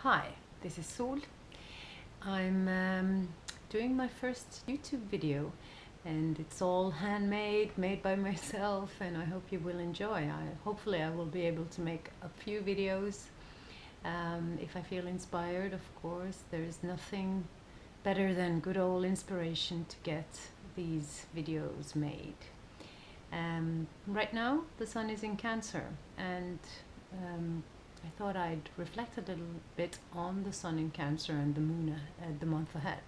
Hi, this is Sol. I'm doing my first YouTube video and it's all handmade, made by myself, and I hope you will enjoy. Hopefully I will be able to make a few videos if I feel inspired, of course. There is nothing better than good old inspiration to get these videos made. Right now the sun is in Cancer, and I thought I'd reflect a little bit on the sun in Cancer and the moon the month ahead.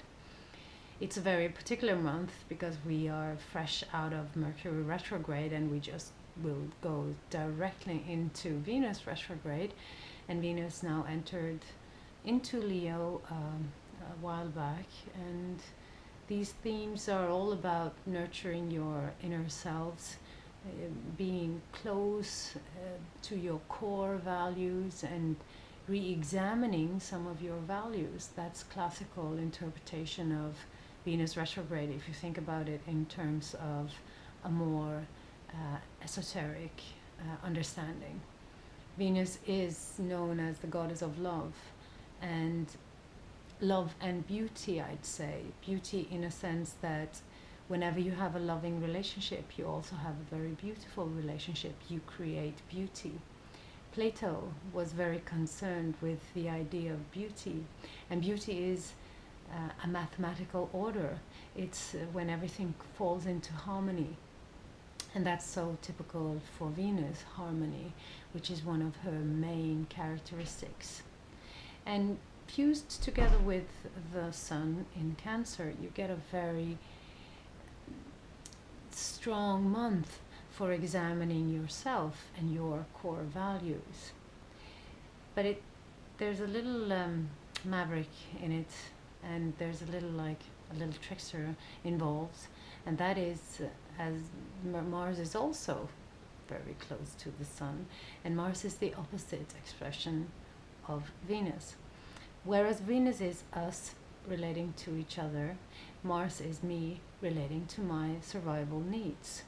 It's a very particular month because we are fresh out of Mercury retrograde and we just will go directly into Venus retrograde, and Venus now entered into Leo a while back, and these themes are all about nurturing your inner selves, being close to your core values and re-examining some of your values. That's classical interpretation of Venus retrograde if you think about it in terms of a more esoteric understanding. Venus is known as the goddess of love, and love and beauty, I'd say. Beauty in a sense that whenever you have a loving relationship, you also have a very beautiful relationship. You create beauty. Plato was very concerned with the idea of beauty, and beauty is a mathematical order. It's when everything falls into harmony, and that's so typical for Venus, harmony, which is one of her main characteristics. And fused together with the sun in Cancer, you get a very strong month for examining yourself and your core values. But there's a little maverick in it, and there's a little trickster involved, and that is as Mars is also very close to the sun, and Mars is the opposite expression of Venus. Whereas Venus is us relating to each other, Mars is me relating to my survival needs.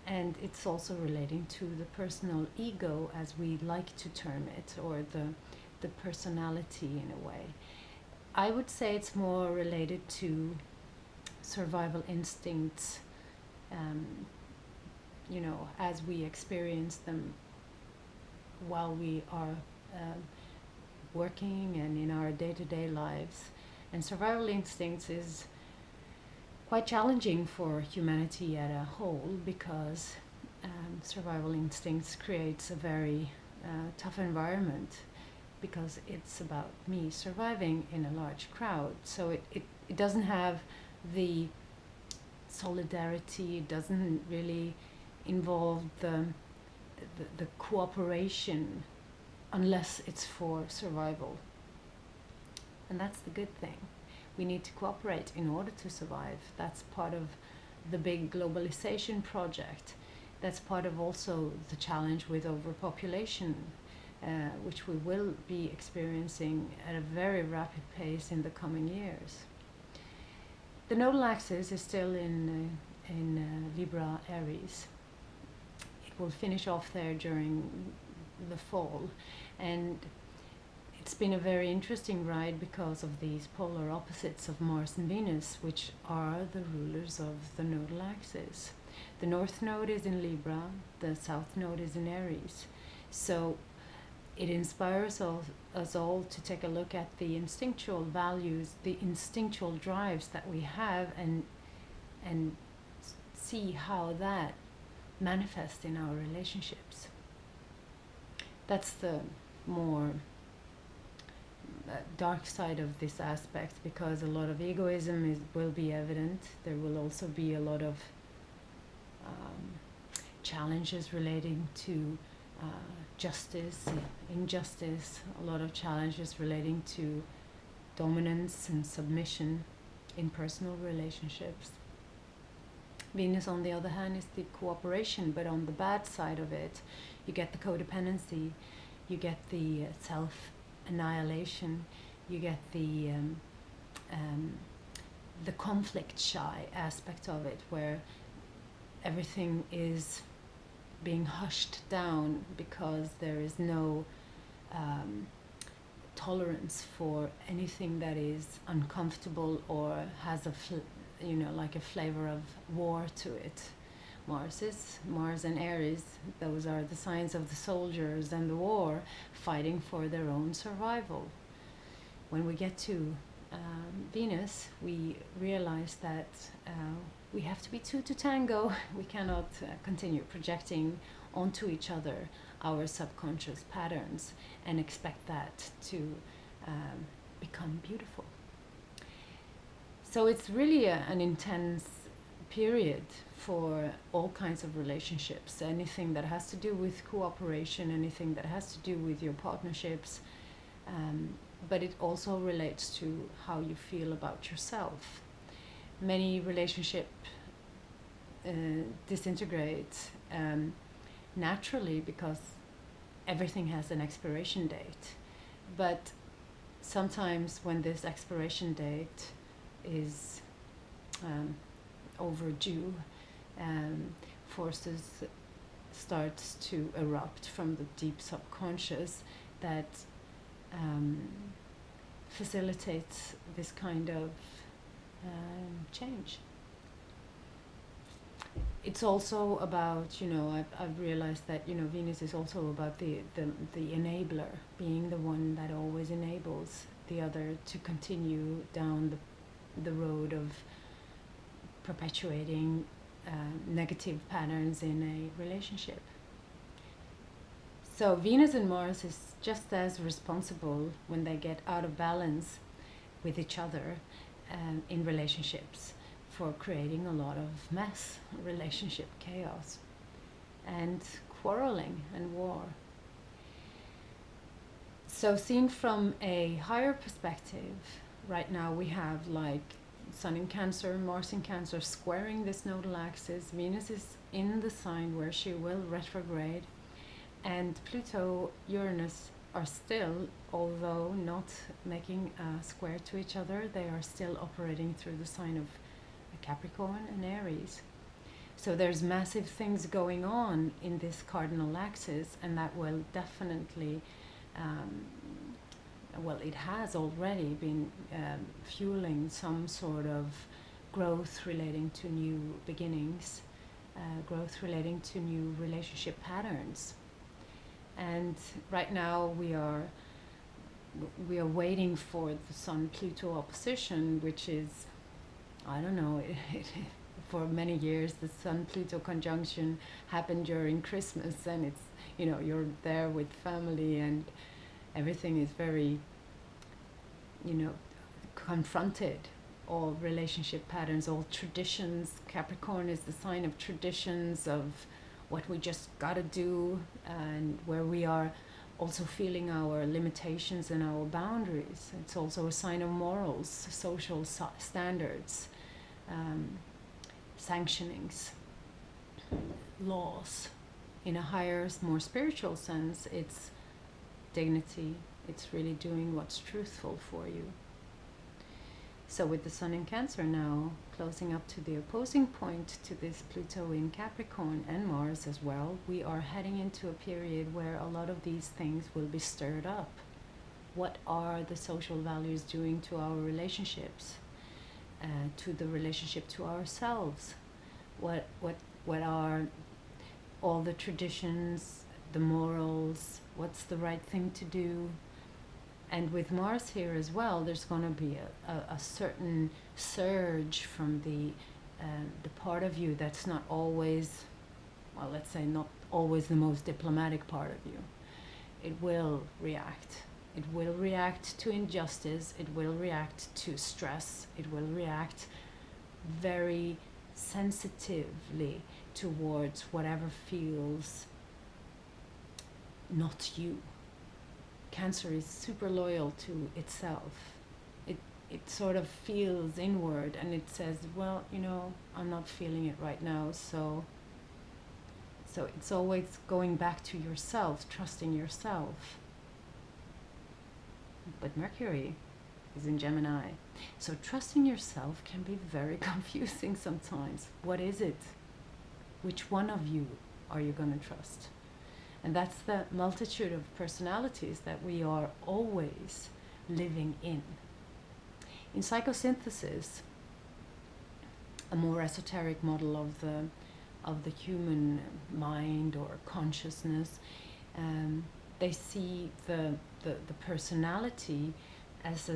And it's also relating to the personal ego, as we like to term it, or the personality in a way. I would say it's more related to survival instincts, as we experience them while we are working and in our day-to-day lives. And survival instincts is quite challenging for humanity as a whole, because survival instincts creates a very tough environment, because it's about me surviving in a large crowd. So it doesn't have the solidarity, it doesn't really involve the cooperation unless it's for survival. And that's the good thing. We need to cooperate in order to survive. That's part of the big globalization project. That's part of also the challenge with overpopulation, which we will be experiencing at a very rapid pace in the coming years. The nodal axis is still in Libra Aries. It will finish off there during the fall, and it's been a very interesting ride because of these polar opposites of Mars and Venus, which are the rulers of the nodal axis. The north node is in Libra, the south node is in Aries. So it inspires us all to take a look at the instinctual values, the instinctual drives that we have, and see how that manifests in our relationships. That's the more dark side of this aspect, because a lot of egoism will be evident. There will also be a lot of challenges relating to justice, injustice, a lot of challenges relating to dominance and submission in personal relationships. Venus, on the other hand, is the cooperation, but on the bad side of it, you get the codependency, you get the self-annihilation, you get the conflict shy aspect of it, where everything is being hushed down because there is no tolerance for anything that is uncomfortable or has a like a flavor of war to it. Mars and Aries, those are the signs of the soldiers and the war, fighting for their own survival. When we get to Venus, we realize that we have to be two to tango. We cannot continue projecting onto each other our subconscious patterns and expect that to become beautiful. So it's really an intense period for all kinds of relationships. Anything that has to do with cooperation, anything that has to do with your partnerships, but it also relates to how you feel about yourself. Many relationships disintegrate naturally because everything has an expiration date. But sometimes when this expiration date is overdue, forces starts to erupt from the deep subconscious that facilitates this kind of change. It's also about, I've realized that, Venus is also about the enabler, being the one that always enables the other to continue down the road of perpetuating negative patterns in a relationship. So Venus and Mars is just as responsible when they get out of balance with each other in relationships for creating a lot of mess, relationship chaos, and quarreling and war. So seen from a higher perspective, right now we have like Sun in Cancer, Mars in Cancer squaring this nodal axis. Venus is in the sign where she will retrograde, and Pluto, Uranus are still, although not making a square to each other, they are still operating through the sign of Capricorn and Aries. So there's massive things going on in this cardinal axis, and that will definitely it has already been fueling some sort of growth relating to new beginnings, growth relating to new relationship patterns. And right now we are waiting for the Sun-Pluto opposition, which is, I don't know, for many years the Sun-Pluto conjunction happened during Christmas, and it's, you're there with family and everything is very, confronted. All relationship patterns, all traditions. Capricorn is the sign of traditions, of what we just gotta do, and where we are also feeling our limitations and our boundaries. It's also a sign of morals, social standards, sanctionings, laws. In a higher, more spiritual sense, it's dignity. It's really doing what's truthful for you. So with the Sun in Cancer now closing up to the opposing point to this Pluto in Capricorn and Mars as well, we are heading into a period where a lot of these things will be stirred up. What are the social values doing to our relationships, to the relationship to ourselves? What are all the traditions, the morals? What's the right thing to do? And with Mars here as well, there's going to be a certain surge from the part of you that's not always, well, let's say not always the most diplomatic part of you. It will react. It will react to injustice. It will react to stress. It will react very sensitively towards whatever feels not you. Cancer is super loyal to itself. It sort of feels inward, and it says, well, I'm not feeling it right now, so it's always going back to yourself, trusting yourself. But Mercury is in Gemini, so trusting yourself can be very confusing sometimes. What is it? Which one of you are you going to trust? And that's the multitude of personalities that we are always living in. In psychosynthesis, a more esoteric model of the human mind or consciousness, they see the personality as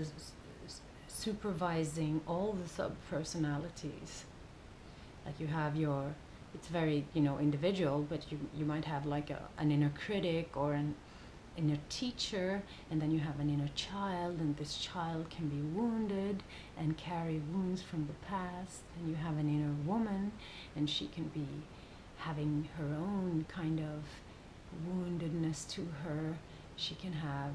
supervising all the sub-personalities. Like you have your, it's very, you know, individual, but you might have like an inner critic or an inner teacher, and then you have an inner child, and this child can be wounded and carry wounds from the past, and you have an inner woman, and she can be having her own kind of woundedness to her. She can have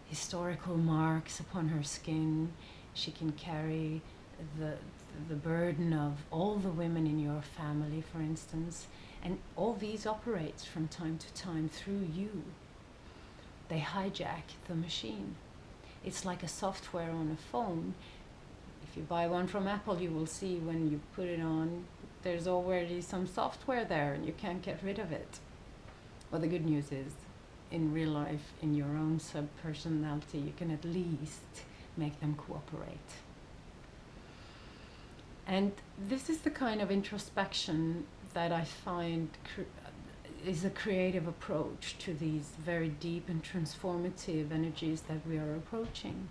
historical marks upon her skin. She can carry the burden of all the women in your family, for instance, and all these operates from time to time through you. They hijack the machine. It's like a software on a phone. If you buy one from Apple, you will see when you put it on, there's already some software there and you can't get rid of it. Well, the good news is, in real life, in your own sub-personality, you can at least make them cooperate. And this is the kind of introspection that I find is a creative approach to these very deep and transformative energies that we are approaching.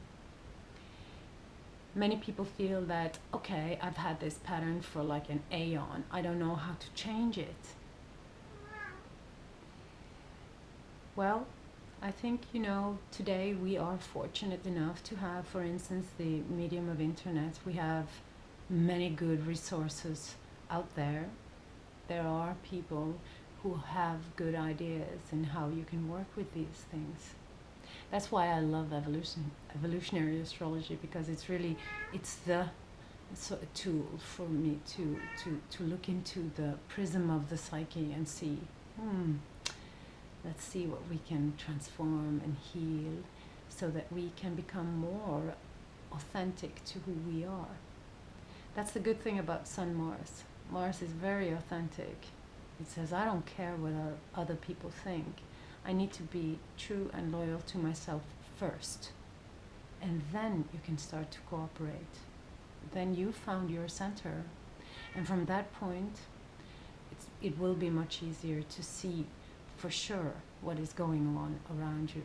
Many people feel that, okay, I've had this pattern for like an aeon. I don't know how to change it. Well, I think, you know, today we are fortunate enough to have, for instance, the medium of internet. We have many good resources out there. There are people who have good ideas in how you can work with these things. That's why I love evolutionary astrology, because it's really, it's a tool for me to look into the prism of the psyche and see, let's see what we can transform and heal so that we can become more authentic to who we are. That's the good thing about Sun Mars. Mars is very authentic. It says, I don't care what other people think. I need to be true and loyal to myself first. And then you can start to cooperate. Then you found your center. And from that point, it will be much easier to see for sure what is going on around you.